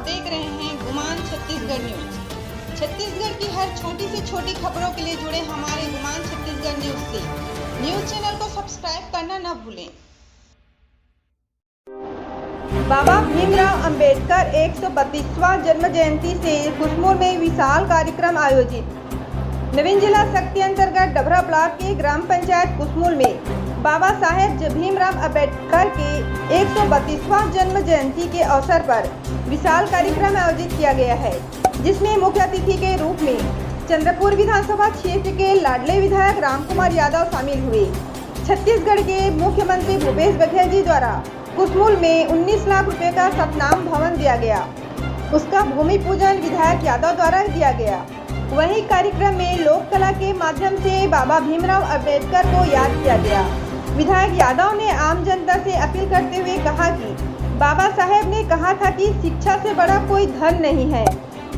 देख रहे हैं गुमान छत्तीसगढ़ न्यूज। छत्तीसगढ़ की हर छोटी से छोटी खबरों के लिए जुड़े हमारे गुमान छत्तीसगढ़ न्यूज से। न्यूज चैनल को सब्सक्राइब करना न भूलें। बाबा भीमराव अंबेडकर 132वां जन्म जयंती से कुसमुर में विशाल कार्यक्रम आयोजित। नवीन जिला शक्ति अंतर्गत डभरा ब्लॉक के ग्राम पंचायत कुसमुर में बाबा साहेब भीमराव अंबेडकर के 132वां जन्म जयंती के अवसर पर विशाल कार्यक्रम आयोजित किया गया है, जिसमें मुख्य अतिथि के रूप में चंद्रपुर विधानसभा क्षेत्र के लाडले विधायक रामकुमार यादव शामिल हुए। छत्तीसगढ़ के मुख्यमंत्री भूपेश बघेल जी द्वारा कुसमुर में 19 लाख रुपए का सतनाम भवन दिया गया। उसका भूमि पूजन विधायक यादव द्वारा किया गया। वहीं कार्यक्रम में लोक कला के माध्यम से बाबा भीमराव अंबेडकर को याद किया गया। विधायक यादव ने आम जनता से अपील करते हुए कहा कि बाबा साहेब ने कहा था कि शिक्षा से बड़ा कोई धन नहीं है,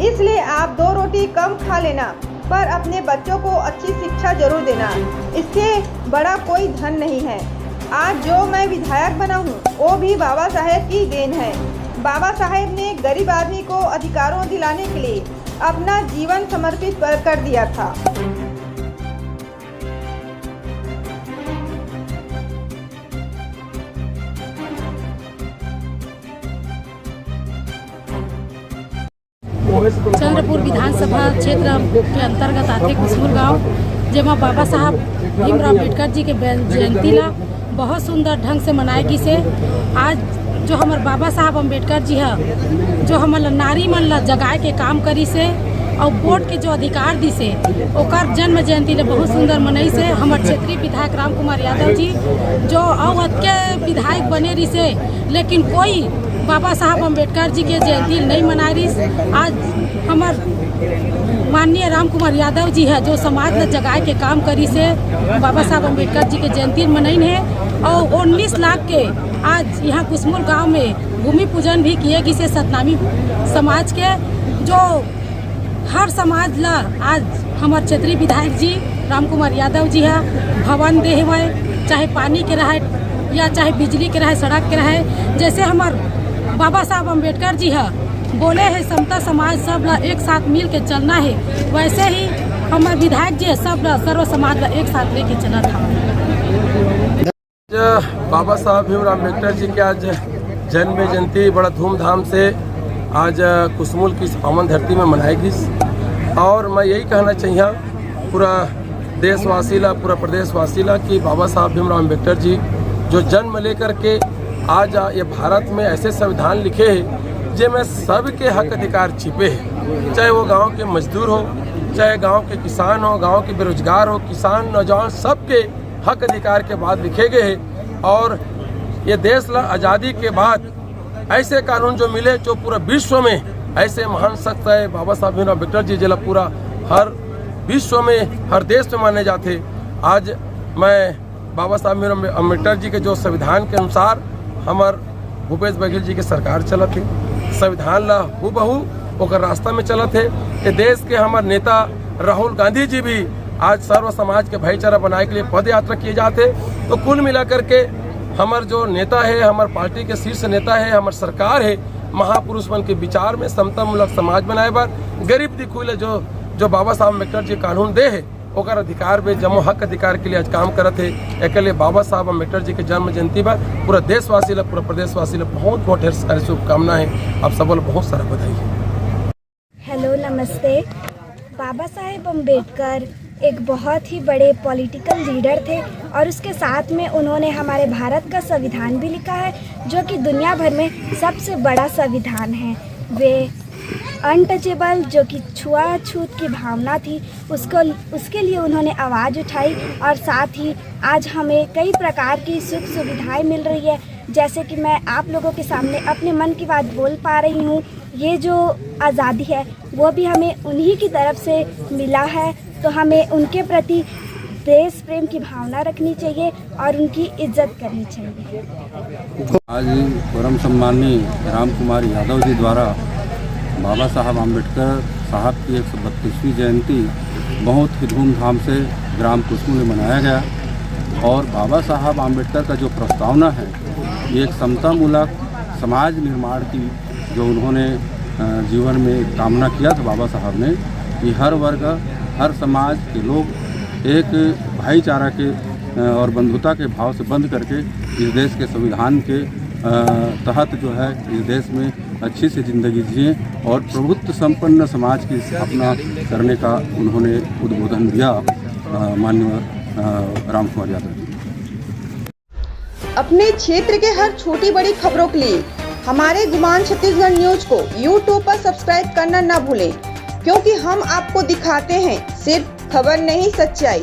इसलिए आप 2 रोटी कम खा लेना पर अपने बच्चों को अच्छी शिक्षा जरूर देना, इससे बड़ा कोई धन नहीं है। आज जो मैं विधायक बना हूँ वो भी बाबा साहेब की देन है। बाबा साहेब ने गरीब आदमी को अधिकारों दिलाने के लिए अपना जीवन समर्पित कर दिया था। चंद्रपुर विधानसभा क्षेत्र के अंतर्गत आते कुसमुर गांव, जेमा बाबा साहब भीमराव अंबेडकर जी के जयंती ला बहुत सुंदर ढंग से मनाएगी से। आज जो हमारे बाबा साहब अंबेडकर जी है, जो हमारे नारी मन ला जगाए के काम करी से और वोट के जो अधिकार दी से, ओकर जन्म जयंती ले बहुत सुंदर मनई से। हमारे क्षेत्रीय विधायक रामकुमार यादव जी जो अवध के विधायक बने रही से, लेकिन कोई बाबा साहब अंबेडकर जी के जयंती नहीं मना रही। आज हमारे माननीय रामकुमार यादव जी है जो समाज में जगाए के काम करी से बाबा साहब अंबेडकर जी के जयंती मनई है। और 19 लाख के आज यहाँ कुसमुर गांव में भूमि पूजन भी किएगी से सतनामी समाज के, जो हर समाज ला आज हमारे क्षेत्रीय विधायक जी रामकुमार यादव जी है भवन दे हुए, चाहे पानी के रहे या चाहे बिजली के रहे, सड़क के रहे। जैसे हमारे बाबा साहब अंबेडकर जी है बोले है समता समाज सब ला एक साथ मिल के चलना है, वैसे ही हमारे विधायक जी है सब ला सर्व समाज ला एक साथ लेके चला था। बाबा साहब भीमराव अंबेडकर जी के आज जन्म जयंती बड़ा धूमधाम से आज कुसमुर की पावन धरती में मनाएगी। और मैं यही कहना चाहिए पूरा देशवासी ला, पूरा प्रदेशवासी ला कि बाबा साहब भीमराव अंबेडकर जी जो जन्म लेकर के आज ये भारत में ऐसे संविधान लिखे हैं जिनमें सबके हक अधिकार छिपे हैं, चाहे वो गांव के मजदूर हो, चाहे गांव के किसान हो, गांव के बेरोजगार हो, किसान नौजवान, सबके हक अधिकार के बाद लिखे गए हैं। और ये देश ला आज़ादी के बाद ऐसे कानून जो मिले जो पूरा विश्व में ऐसे महान शख्स है बाबा साहब भीमराव अंबेडकर जी जिला पूरा हर विश्व में हर देश में माने जाते। आज मैं बाबा साहब भीमराव अंबेडकर जी के जो संविधान के अनुसार हमार भूपेश बघेल जी के सरकार चलत है, संविधान ला हूबहू ओकर रास्ता में चलत है। कि देश के हमारे नेता राहुल गांधी जी भी आज सर्व समाज के भाईचारा बनाए के लिए पद यात्रा किए जाते। तो कुल मिलाकर के हमारे जो नेता है, हमारे पार्टी के शीर्ष नेता है, हमारी सरकार है, महापुरुष बन के विचार में समतामूलक समाज बनाए बार गरीब दिखुल जो बाबा साहब अम्बेडकर जी कानून दे है ओकर अधिकार में जमो हक अधिकार के लिए आज काम करत है। एक लिए बाबा साहब अम्बेडकर जी के जन्म जयंती पर पूरा देशवासी ला, पूरा प्रदेशवासी ला बहुत बहुत ढेर सारी शुभकामनाएं। आप सब बहुत सारा बधाई। हेलो, नमस्ते। बाबा साहेब अम्बेडकर एक बहुत ही बड़े पॉलिटिकल लीडर थे और उसके साथ में उन्होंने हमारे भारत का संविधान भी लिखा है, जो कि दुनिया भर में सबसे बड़ा संविधान है। वे अनटचेबल, जो कि छुआछूत की भावना थी, उसके लिए उन्होंने आवाज़ उठाई और साथ ही आज हमें कई प्रकार की सुख सुविधाएं मिल रही है। जैसे कि मैं आप लोगों के सामने अपने मन की बात बोल पा रही हूँ। ये जो आज़ादी है वो भी हमें उन्हीं की तरफ से मिला है, तो हमें उनके प्रति देश प्रेम की भावना रखनी चाहिए और उनकी इज्जत करनी चाहिए। आज परम सम्माननीय रामकुमार यादव जी द्वारा बाबा साहब अम्बेडकर साहब की 132वीं जयंती बहुत ही धूमधाम से ग्राम कुसमुर में मनाया गया। और बाबा साहब अम्बेडकर का जो प्रस्तावना है, ये एक समतामूलक समाज निर्माण की जो उन्होंने जीवन में एक कामना किया था बाबा साहब ने कि हर वर्ग, हर समाज के लोग एक भाईचारा के और बंधुता के भाव से बंध करके इस देश के संविधान के तहत जो है इस देश में अच्छी सी ज़िंदगी जिए और प्रभुत्व संपन्न समाज की स्थापना करने का उन्होंने उद्बोधन दिया माननीय राम कुमार यादव जी। अपने क्षेत्र के हर छोटी बड़ी खबरों के लिए हमारे गुमान छत्तीसगढ़ न्यूज को YouTube पर सब्सक्राइब करना न भूलें, क्योंकि हम आपको दिखाते हैं सिर्फ खबर नहीं, सच्चाई।